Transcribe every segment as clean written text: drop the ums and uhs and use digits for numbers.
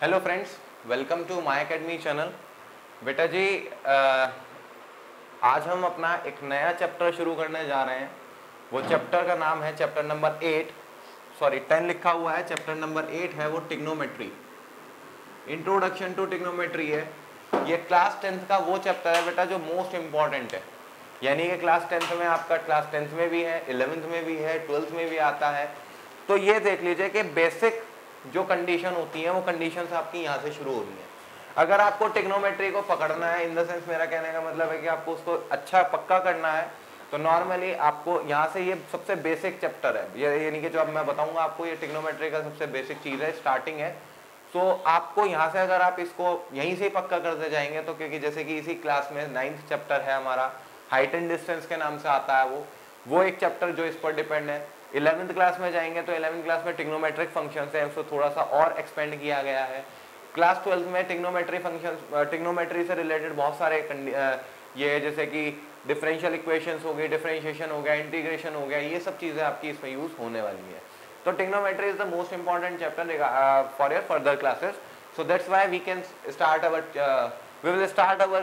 Hello friends, welcome to my academy channel. बेटा जी, आज हम अपना एक नया चैप्टर शुरू करने जा रहे हैं। वो चैप्टर का नाम है चैप्टर नंबर 10 लिखा हुआ है। चैप्टर नंबर 8 है वो टिग्नोमेट्री, इंट्रोडक्शन टू टिग्नोमेट्री है। ये क्लास 10th का वो चैप्टर है बेटा जो मोस्ट इम्पॉर्टेंट है। यानी कि क्लास 10th में आपका क्लास 10th में भी है, 11th में भी है, 12th में भी आता है। तो ये देख लीजिए कि बेसिक जो कंडीशन होती है वो कंडीशंस आपकी यहाँ से शुरू हो रही है। अगर आपको टिग्नोमेट्री को पकड़ना है, इन द सेंस मेरा कहने का मतलब है कि आपको उसको अच्छा पक्का करना है, तो नॉर्मली आपको यहाँ से ये सबसे बेसिक चैप्टर है। यानी कि जो अब मैं बताऊंगा आपको, ये टिग्नोमेट्री का सबसे बेसिक चीज़ है, स्टार्टिंग है। तो आपको यहाँ से अगर आप इसको यहीं से पक्का करते जाएंगे तो, क्योंकि जैसे कि इसी क्लास में 9th चैप्टर है हमारा, हाइट एंड डिस्टेंस के नाम से आता है वो एक चैप्टर जो इस पर डिपेंड है। 11th क्लास में जाएंगे तो 11th क्लास में टिग्नोमेट्रिक फंक्शंस है, उसको थोड़ा सा और एक्सपेंड किया गया है। क्लास 12th में टिग्नोमेट्री फंक्शंस, टिग्नोमेट्री से रिलेटेड बहुत सारे ये जैसे कि डिफरेंशियल इक्वेशंस हो गई, डिफरेंशिएशन हो गया, इंटीग्रेशन हो गया, ये सब चीज़ें आपकी इसमें यूज होने वाली है। तो trigonometry is the most important chapter for your further classes. So that's why we can start our we will start our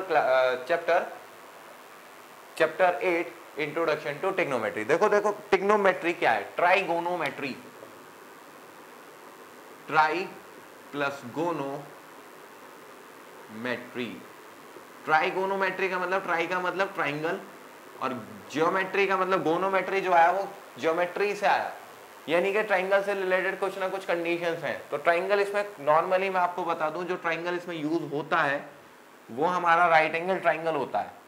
chapter 8 introduction to trigonometry. देखो टिग्नोमेट्री क्या है? Trigonometry, tri plus gonometry. Trigonometry का मतलब, try का मतलब triangle, और geometry का मतलब, गोनोमेट्री जो आया वो जियोमेट्री से आया, यानी कि ट्राइंगल से रिलेटेड कुछ ना कुछ कंडीशंस हैं। तो ट्राइंगल इसमें नॉर्मली मैं आपको बता दूं, जो ट्राइंगल इसमें यूज होता है वो हमारा राइट एंगल ट्राइंगल होता है,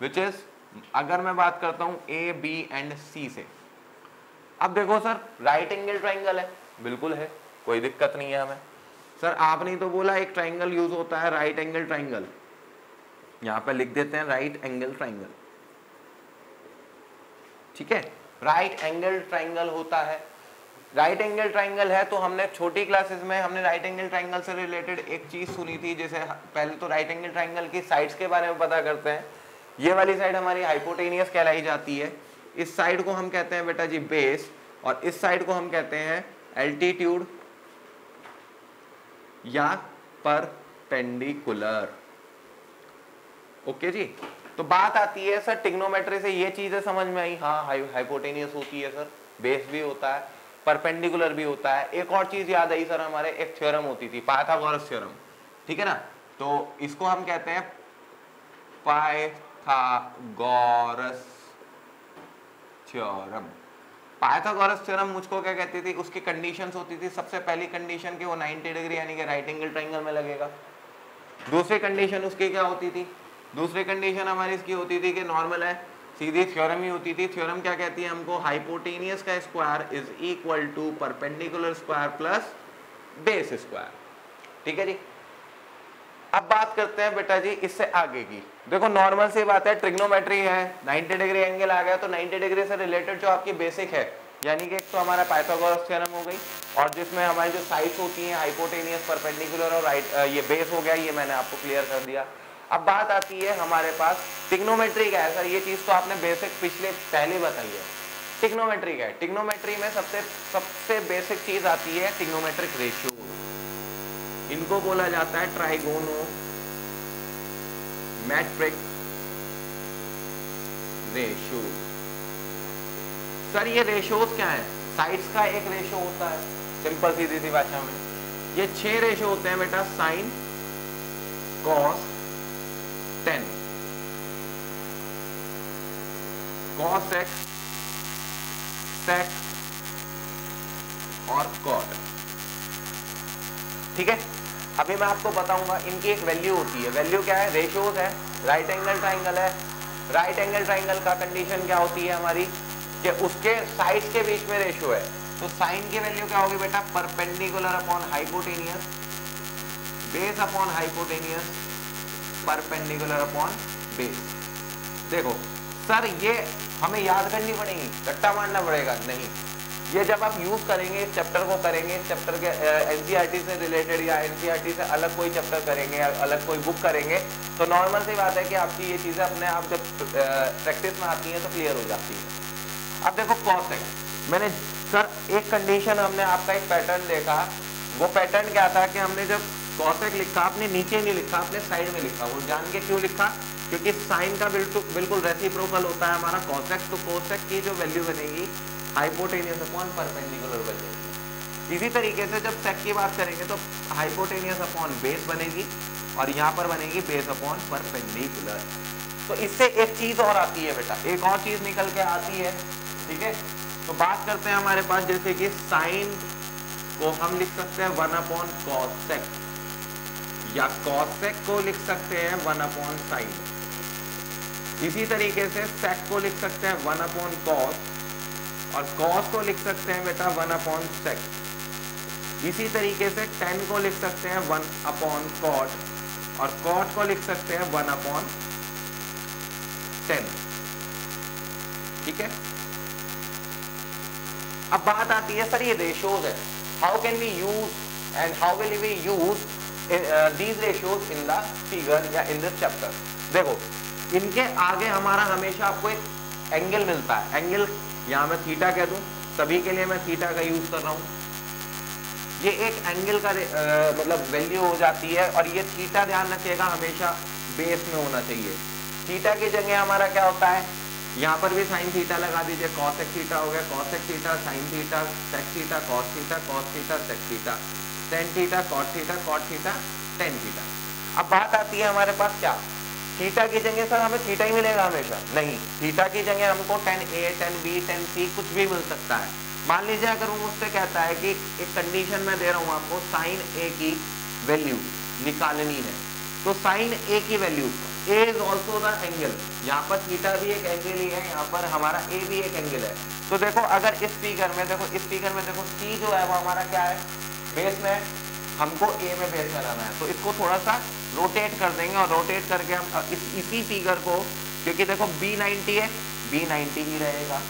विच इज, अगर मैं बात करता हूं ए बी एंड सी से। अब देखो सर, राइट एंगल ट्राइंगल है, बिल्कुल है, कोई दिक्कत नहीं है हमें। सर आपने ही तो बोला एक ट्राइंगल यूज होता है, राइट एंगल ट्राइंगल, यहां पे लिख देते हैं राइट एंगल ट्राइंगल, ठीक है। राइट एंगल ट्राइंगल होता है, राइट एंगल ट्राइंगल है। तो हमने छोटी क्लासेस में हमने राइट एंगल ट्राइंगल से रिलेटेड एक चीज सुनी थी। जैसे पहले तो राइट एंगल ट्राइंगल की साइड्स के बारे में पता करते हैं। ये वाली साइड हमारी हाइपोटेनियस कहलाई जाती है, इस साइड को हम कहते हैं बेटा जी बेस, और इस साइड को हम कहते हैं एल्टीट्यूड या परपेंडिकुलर। ओके जी। तो बात आती है सर टिग्नोमेट्री से ये चीजें समझ में आई, हाँ हाइपोटेनियस होती है सर, बेस भी होता है, परपेंडिकुलर भी होता है। एक और चीज याद आई सर, हमारे एक थ्योरम होती थी, पाइथागोरस थ्योरम, ठीक है ना। तो इसको हम कहते हैं पाइथागोरस थ्योरम। पाइथागोरस थ्योरम मुझको क्या कहती थी, उसकी कंडीशंस होती थी। सबसे पहली कंडीशन कि वो 90 डिग्री यानी कि राइट एंगल ट्राइंगल में लगेगा। दूसरी कंडीशन उसकी क्या होती थी? दूसरी कंडीशन हमारी इसकी होती थी कि नॉर्मल है, सीधी थ्योरम ही होती थी। थ्योरम क्या कहती है हमको? हाइपोटेनियस का square is equal to perpendicular square plus base square, ठीक है जी। अब बात करते हैं बेटा जी इससे आगे की। देखो नॉर्मल सी बात है, ट्रिग्नोमेट्री है, 90 डिग्री एंगल आ गया तो 90 डिग्री से रिलेटेड जो आपकी बेसिक है, यानी कि एक तो हमारा पाइथागोरस थ्योरम हो गई, और जिसमें हमारी जो साइड्स होती हैं हाइपोटेनियस, परपेंडिकुलर और राइट, ये बेस हो गया, ये मैंने आपको क्लियर कर दिया। अब बात आती है हमारे पास टिग्नोमेट्री का है। सर ये चीज तो आपने बेसिक पहले बताई है। टिग्नोमेट्री का है, टिग्नोमेट्री में सबसे बेसिक चीज आती है टिग्नोमेट्रिक रेशियो, इनको बोला जाता है ट्राइगोनोमेट्रिक रेशियो। सर ये रेशियोज क्या है? साइड्स का एक रेशियो होता है, सिंपल सीधी सी भाषा में ये 6 रेशियो होते हैं बेटा, sine, cos, tan, cos x, sec और कॉट, ठीक है। अभी मैं आपको बताऊंगा, इनकी एक वैल्यू होती है। वैल्यू क्या है? रेशियोज है, राइट एंगल ट्राइंगल है। राइट एंगल ट्राइंगल का कंडीशन क्या होती है हमारी, कि उसके साइड्स के बीच में रेशियो है। तो साइन की वैल्यू क्या होगी बेटा? Perpendicular upon hypotenuse, base upon hypotenuse, perpendicular upon base. देखो सर ये हमें याद करनी पड़ेगी, रट्टा मारना पड़ेगा नहीं, ये जब आप यूज करेंगे, इस चैप्टर को करेंगे, इस चैप्टर के एनसीईआरटी से रिलेटेड या एनसीईआरटी से अलग कोई चैप्टर करेंगे या अलग कोई बुक करेंगे, तो नॉर्मल सी बात है कि आपकी ये चीजें अपने आप जब प्रैक्टिस में आती हैं तो क्लियर हो जाती है। अब देखो कॉस एक्स, मैंने सर एक कंडीशन, हमने आपका एक पैटर्न देखा, वो पैटर्न क्या था कि हमने जब कॉसेक लिखा आपने नीचे नहीं लिखा, आपने साइड में लिखा। वो जान के क्यों लिखा? क्योंकि साइन का बिल्कुल रेसिप्रोकल होता है हमारा कॉसेक, तो कॉसेक की जो वैल्यू बनेगी हाइपोटेनियस अपॉन परपेंडिकुलर बनेगी। इसी तरीके से जब सेक की बात करेंगे तो हाइपोटेनियस अपॉन बेस बनेगी और यहाँ पर बनेगी बेस अपॉन परपेंडिकुलर। तो इससे एक चीज और आती है बेटा, एक और चीज निकल के आती है, ठीक है। तो बात करते हैं हमारे पास जैसे कि साइन को हम लिख सकते हैं 1 अपॉन कॉसेक, या कॉसेक को लिख सकते हैं 1 अपॉन साइन। इसी तरीके से सेक को लिख सकते हैं 1 अपॉन कॉस, और कॉस को लिख सकते हैं बेटा 1 अपॉन सेक। इसी तरीके से टेन को लिख सकते हैं 1 अपॉन कॉट, और कॉट को लिख सकते हैं 1 अपॉन 10, ठीक है। अब बात आती है सर ये रेशियोज है, how can we use and how will we use these ratios in the figure या in this chapter। देखो इनके आगे हमारा हमेशा आपको एक एंगल मिलता है, एंगल यहाँ मैं थीटा कह दूं, सभी के लिए मैं थीटा का यूज कर रहा हूँ। ये एक एंगल का मतलब वैल्यू हो जाती है, और ये थीटा ध्यान रखिएगा हमेशा बेस में होना चाहिए। थीटा की जगह हमारा क्या होता है, यहाँ पर भी साइन थीटा लगा दीजिए, कॉसेक थीटा हो गया, cosec theta sine theta, sec theta cos theta, cos theta sec theta, tan theta cot theta, cot theta tan theta. अब बात आती है हमारे पास क्या, थीटा की जगह सर हमें थीटा ही मिलेगा हमेशा? नहीं, थीटा की जगह हमको 10A 10B 10C कुछ भी मिल सकता है। मान लीजिए अगर वो मुझसे कहता है कि एक कंडीशन में दे रहा हूँ आपको, साइन A की वैल्यू निकालनी है, तो साइन A की value A is also the angle, यहाँ पर थीटा भी एक एंगल ही है, यहाँ पर हमारा A भी एक एंगल है। तो देखो अगर इस फिगर में देखो, इस फिगर में देखो C जो है वो हमारा क्या है, बेस में, हमको A में बेस में लाना है, तो इसको थोड़ा सा रोटेट कर देंगे, और रोटेट करके हम इसी फिगर को, क्योंकि देखो B90 है, B90 ही रहेगा,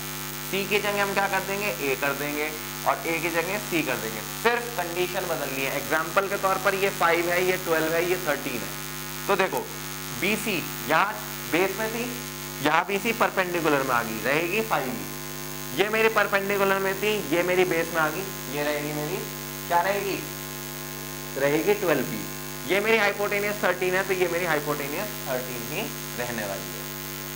C की जगह हम क्या कर देंगे, A कर देंगे, और A की जगह C कर देंगे। सिर्फ कंडीशन बदलनी है। एग्जाम्पल के तौर पर ये 5 है, ये 12 है, ये 13 है, तो देखो BC यहाँ बेस में थी, यहाँ BC परपेंडिकुलर में आ गई, रहेगी 5, ये मेरी परपेंडिकुलर में थी, ये मेरी बेस में आ गई, ये रहेगी मेरी क्या रहेगी, रहेगी 12B। ये मेरी हाइपोटेनियस 13 है, तो ये मेरी हाइपोटेनियस 13 ही रहने वाली है।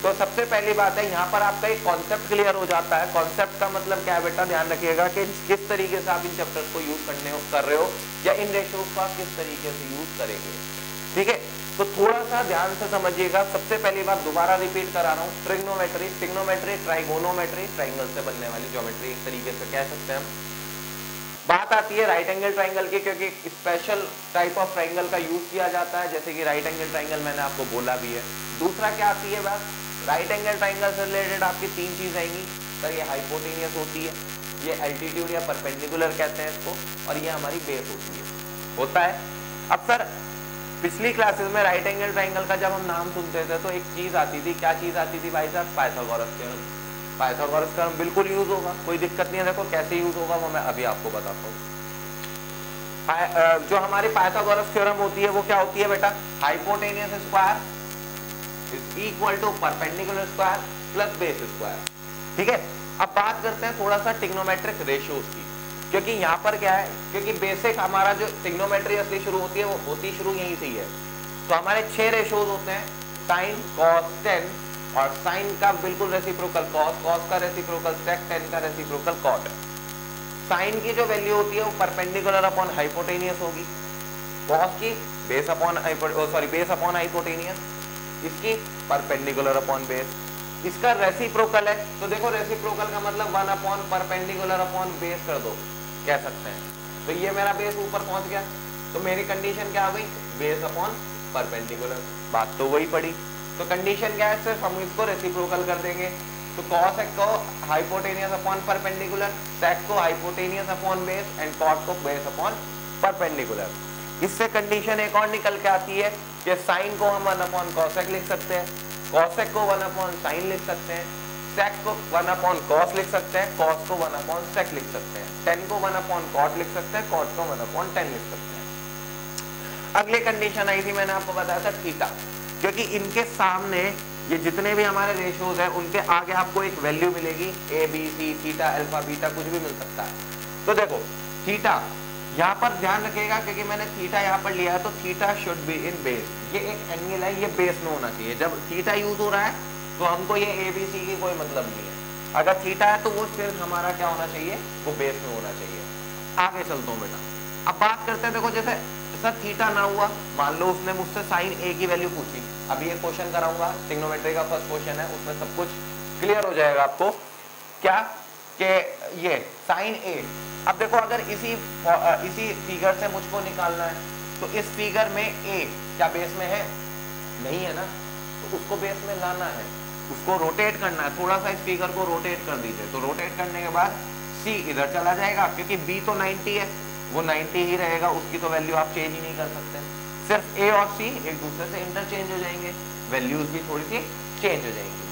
तो सबसे पहली बात है, यहाँ पर आपका एक कॉन्सेप्ट क्लियर हो जाता है। कॉन्सेप्ट का मतलब क्या है बेटा, ध्यान रखिएगा कि किस तरीके से आप इन चैप्टर्स को यूज कर रहे हो, या इन रेशियोज को आप किस तरीके से यूज करेंगे, ठीक है। तो थोड़ा सा ध्यान से समझिएगा। सबसे पहली बात दोबारा रिपीट करा रहा हूँ, ट्रिग्नोमेट्री, ट्रिग्नोमेट्री, ट्राइगोनोमेट्री, ट्राइंगल से बनने वाली ज्योमेट्री एक तरीके से कह सकते हैं हम। बात आती है राइट एंगल ट्राइंगल की, क्योंकि स्पेशल टाइप ऑफ ट्राइंगल का यूज किया जाता है, जैसे कि राइट एंगल ट्राइंगल मैंने आपको बोला भी है। दूसरा क्या आती है बात, राइट एंगल ट्राइंगल से रिलेटेड आपकी 3 चीज आएंगी सर, ये हाइपोटेनियस होती है, ये एल्टीट्यूड या परपेंडिकुलर कहते हैं इसको, और ये हमारी बेस होती है, होता है। अब सर पिछली क्लासेस में राइट एंगल ट्राइंगल का जब हम नाम सुनते थे तो एक चीज आती थी, क्या चीज आती थी भाई साहब, पाइथागोरस थ्योरम। पाइथागोरस थ्योरम बिल्कुल यूज होगा, कोई दिक्कत नहीं है। देखो कैसे यूज होगा वो मैं अभी आपको बताता हूँ। जो हमारी पाइथागोरस थ्योरम होती है वो क्या होती है बेटा, hypotenuse square is equal to perpendicular square plus base square, ठीक है। अब बात करते हैं थोड़ा सा ट्रिग्नोमेट्रिक रेशियोज की, क्योंकि यहाँ पर क्या है, क्योंकि बेसिक हमारा जो ट्रिग्नोमेट्री असली शुरू होती है वो होती शुरू यहीं से ही है। तो हमारे 6 रेशियोज होते हैं, साइन, कॉस, टेन, और साइन का बिल्कुल रेसिप्रोकल कॉस, कॉस का रेसिप्रोकल सेक, टेन का रेसिप्रोकल कॉट। साइन की जो वैल्यू होती है वो परपेंडिकुलर अपॉन हाइपोटेनियस होगी, कॉस की base upon base upon hypotenuse, इसकी परपेंडिकुलर अपॉन बेस, इसका रेसिप्रोकल है। तो देखो रेसिप्रोकल का मतलब 1 अपॉन परपेंडिकुलर अपॉन बेस कर दो, कह सकते हैं। तो ये मेरा बेस ऊपर पहुंच गया, तो मेरी कंडीशन क्या आ गई, बेस अपॉन परपेंडिकुलर, बात तो वही पड़ी। तो कंडीशन क्या है, सिर्फ हम इसको रेसिप्रोकल कर देंगे। तो कॉस को हाइपोटेनियस अपॉन परपेंडिकुलर, सेक को hypotenuse upon base, and cot को बेस अपॉन परपेंडिकुलर। इससे कंडीशन एक और निकल के आती है कि साइन को हम 1 अपॉन कॉसेक लिख सकते हैं, कॉसेक को 1 अपॉन साइन लिख सकते हैं, सेक को 1 अपॉन कॉस लिख सकते हैं, कॉस को 1 अपॉन सेक लिख सकते हैं, टेन को 1 अपॉन कॉट लिख सकते हैं, कॉट को 1 अपॉन टेन लिख सकते हैं। अगली कंडीशन आई थी, मैंने आपको बताया था थीटा, क्योंकि इनके सामने ये जितने भी हमारे रेशियोज हैं उनके आगे आपको एक वैल्यू मिलेगी, A B C theta alpha beta कुछ भी मिल सकता है। तो देखो थीटा यहाँ पर ध्यान रखिएगा क्योंकि मैंने थीटा यहाँ पर लिया है, तो theta should be in base, ये एक एंगल है, ये बेस में होना चाहिए। जब थीटा यूज हो रहा है तो हमको ये ए बी सी की कोई मतलब नहीं है, अगर थीटा है तो वो सिर्फ हमारा क्या होना चाहिए, वो बेस में होना चाहिए। आगे चलता हूँ बेटा, अब बात करते हैं, देखो जैसे सर थीटा ना हुआ, मान लो उसने मुझसे साइन ए की वैल्यू पूछी, अभी ये क्वेश्चन कराऊंगा ट्रिग्नोमेट्री का फर्स्ट क्वेश्चन है, उसमें सब कुछ क्लियर हो जाएगा आपको। क्या कि ये साइन ए, अब देखो अगर इसी फिगर से मुझको निकालना है तो इस फिगर में ए क्या बेस में है, नहीं है ना, तो उसको बेस में लाना है, उसको रोटेट करना है, थोड़ा सा इस फिगर को रोटेट कर दीजिए, तो रोटेट करने के बाद सी इधर चला जाएगा क्योंकि बी तो 90 है, वो 90 ही रहेगा, उसकी तो वैल्यू आप चेंज ही नहीं कर सकते, सिर्फ ए और सी एक दूसरे से इंटरचेंज हो जाएंगे, वैल्यूज भी थोड़ी सी चेंज हो जाएंगी।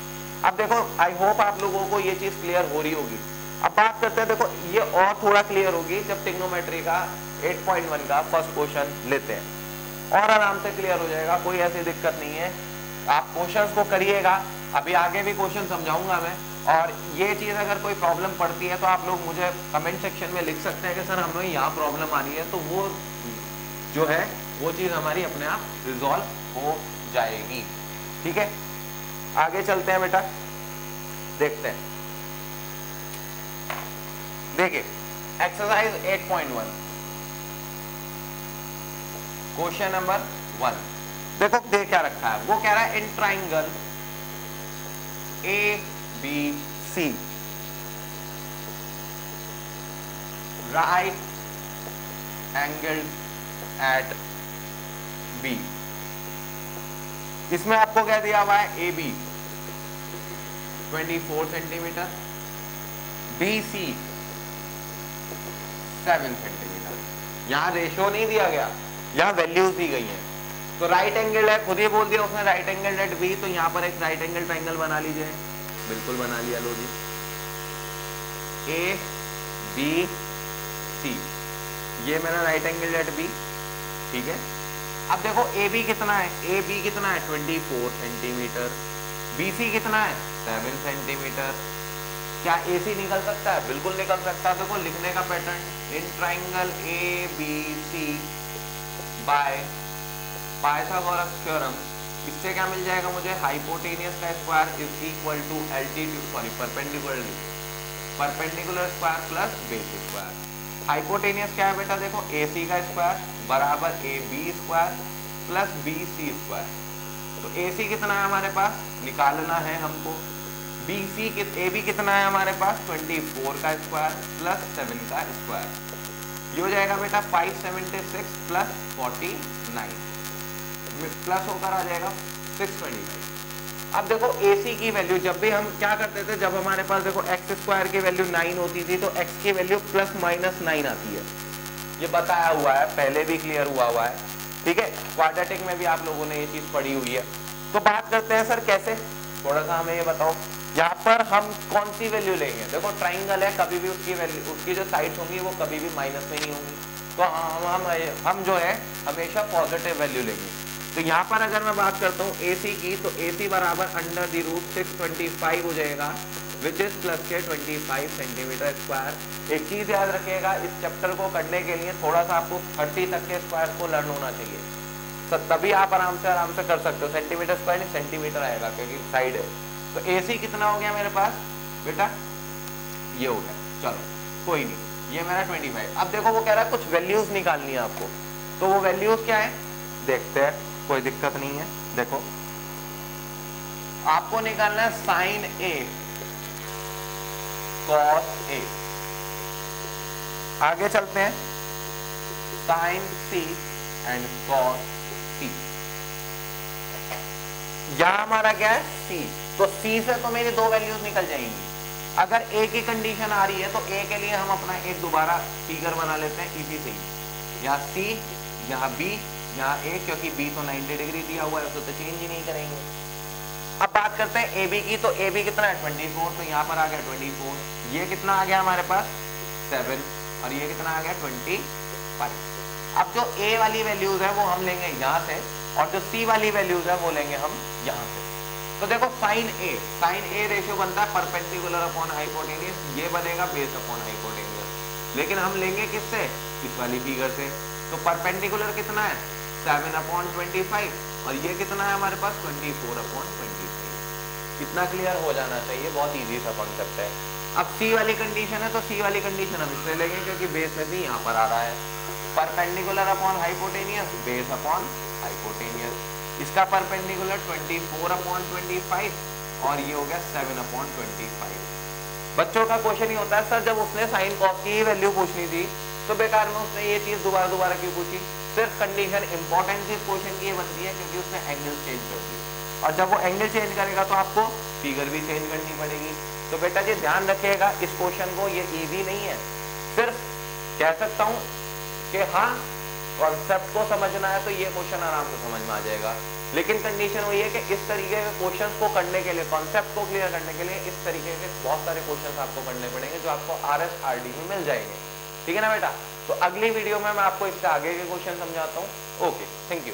अब देखो आई होप आप लोगों को ये चीज क्लियर हो रही होगी। अब बात करते हैं, देखो ये और थोड़ा क्लियर होगी जब ट्रिग्नोमेट्री का 8.1 का फर्स्ट क्वेश्चन लेते हैं, और आराम से क्लियर हो जाएगा, कोई ऐसी दिक्कत नहीं है। आप क्वेश्चंस को करिएगा, अभी आगे भी क्वेश्चन समझाऊंगा मैं, और ये चीज अगर कोई प्रॉब्लम पड़ती है तो आप लोग मुझे कमेंट सेक्शन में लिख सकते हैं कि सर हमें यहाँ प्रॉब्लम आ रही है, तो वो जो है वो चीज हमारी अपने आप रिजॉल्व हो जाएगी। ठीक है, आगे चलते हैं बेटा, देखते हैं। देखिए एक्सरसाइज 8.1 क्वेश्चन नंबर 1, देखो दे क्या रखा है, वो कह रहा है in triangle A B C right angle at B, इसमें आपको क्या दिया हुआ है, A B 24 centimetre, B C 7 centimetre, यहाँ रेशियो नहीं दिया गया, यहाँ वैल्यूज दी गई हैं। तो राइट एंगल है, खुद ही बोल दिया उसने राइट एंगल एट बी, तो यहाँ पर एक राइट एंगल ट्रायंगल बना लीजिए, बिल्कुल बना लिया, लो जी, ए बी सी, ये मेरा राइट एंगल एट बी। ठीक है, अब देखो ए बी कितना है, ए बी कितना है 24 सेंटीमीटर, बी सी कितना है 7 सेंटीमीटर। क्या ए सी निकल सकता है, बिल्कुल निकल सकता है। देखो लिखने का pattern, in triangle A B C by Pythagoras theorem, इससे क्या मिल जाएगा मुझे, हाइपोटेनियस का square is equal to altitude, sorry perpendicular square plus base square. Hypotenuse क्या है बेटा, देखो ए सी का स्क्वायर बराबर A B square plus B C square. तो ए सी कितना है हमारे पास, निकालना है हमको, बी सी ए बी कितना है हमारे पास 24 का स्क्वायर प्लस 7 का स्क्वायर, ये हो जाएगा बेटा 576 प्लस 49 प्लस होकर आ जाएगा 625। अब देखो AC की वैल्यू, जब भी हम क्या करते थे, जब हमारे पास देखो एक्स स्क्वायर की वैल्यू 9 होती थी तो x की वैल्यू प्लस माइनस 9 आती है, ये बताया हुआ है, पहले भी क्लियर हुआ है। ठीक है, क्वाड्रेटिक में भी आप लोगों ने ये चीज पढ़ी हुई है। तो बात करते हैं सर कैसे, थोड़ा सा हमें ये बताओ, यहाँ पर हम कौन सी वैल्यू लेंगे, देखो ट्राइंगल है, कभी भी उसकी वैल्यू, उसकी जो साइड्स होंगी वो कभी भी माइनस में नहीं होंगी, तो हम जो है हमेशा पॉजिटिव वैल्यू लेंगे। तो यहाँ पर अगर मैं बात करता हूँ AC की, तो AC बराबर अंडर द रूट 625 हो जाएगा, विच इज प्लस के 25 सेंटीमीटर स्क्वायर। एक चीज याद रखिएगा, इस चैप्टर को करने के लिए थोड़ा सा आपको 30 तक के स्क्वायर को लर्न होना चाहिए, तभी आप आराम से कर सकते हो। सेंटीमीटर स्क्वायर नहीं सेंटीमीटर आएगा क्योंकि साइड है। तो AC कितना हो गया मेरे पास बेटा, ये हो गया, चलो कोई नहीं, ये मेरा 25। अब देखो वो कह रहा है कुछ वैल्यूज निकालनी है आपको, तो वो वैल्यूज क्या है देखते हैं, कोई दिक्कत नहीं है। देखो आपको निकालना है साइन A कॉस A, आगे चलते हैं sine C and cos C। यहां हमारा क्या है C, तो C से तो मेरी दो वैल्यूज निकल जाएंगी। अगर A की कंडीशन आ रही है तो A के लिए हम अपना एक दोबारा फिगर बना लेते हैं इसी से ही, यहाँ C, यहाँ B, यहाँ A, क्योंकि B तो 90 डिग्री दिया हुआ है, उसको तो चेंज ही नहीं करेंगे। अब बात करते हैं AB की, तो AB कितना है 24, तो यहाँ पर आ गया 24, ये कितना आ गया हमारे पास 7, और ये कितना आ गया 25। अब जो A वाली वैल्यूज है वो हम लेंगे यहाँ से, और जो C वाली वैल्यूज है वो लेंगे हम यहाँ से। तो तो देखो साइन ए रेशियो बनता है परपेंडिकुलर अपॉन हाइपोटेनियस, ये बनेगा बेस अपॉन हाइपोटेनियस, लेकिन हम लेंगे किससे, इस वाली फिगर से। तो परपेंडिकुलर कितना है 7/25 और ये कितना है हमारे पास 24/25। इतना क्लियर हो जाना चाहिए, बहुत इजी सा कॉन्सेप्ट है। अब सी वाली कंडीशन है तो सी वाली कंडीशन हम इसलिए लेंगे क्योंकि बेस में भी यहाँ पर आ रहा है, perpendicular upon hypotenuse base upon hypotenuse, इसका परपेंडिकुलर 24/25 और ये हो गया 7/25। बच्चों का क्वेश्चन ही होता है सर जब उसने साइन कॉस की वैल्यू पूछनी थी तो बेकार में उसने ये चीज दोबारा क्यों पूछी। सिर्फ कंडीशन इंपॉर्टेंस इस क्वेश्चन की ये बनती है क्योंकि उसने एंगल चेंज कर दी, और जब वो एंगल चेंज करेगा तो आपको फिगर भी चेंज करनी पड़ेगी। तो बेटा जी ध्यान रखिएगा इस क्वेश्चन को, ये इजी नहीं है। सिर्फ कह सकता हूं कि हाँ कॉन्सेप्ट को समझना है तो ये क्वेश्चन आराम से समझ में आ जाएगा, लेकिन कंडीशन वही है कि इस तरीके के क्वेश्चंस को करने के लिए, कॉन्सेप्ट को क्लियर करने के लिए इस तरीके के बहुत सारे क्वेश्चंस आपको करने पड़ेंगे जो आपको RS RD में मिल जाएंगे, ठीक है ना बेटा। तो अगली वीडियो में मैं आपको इससे आगे के क्वेश्चन समझाता हूँ। Okay, thank you.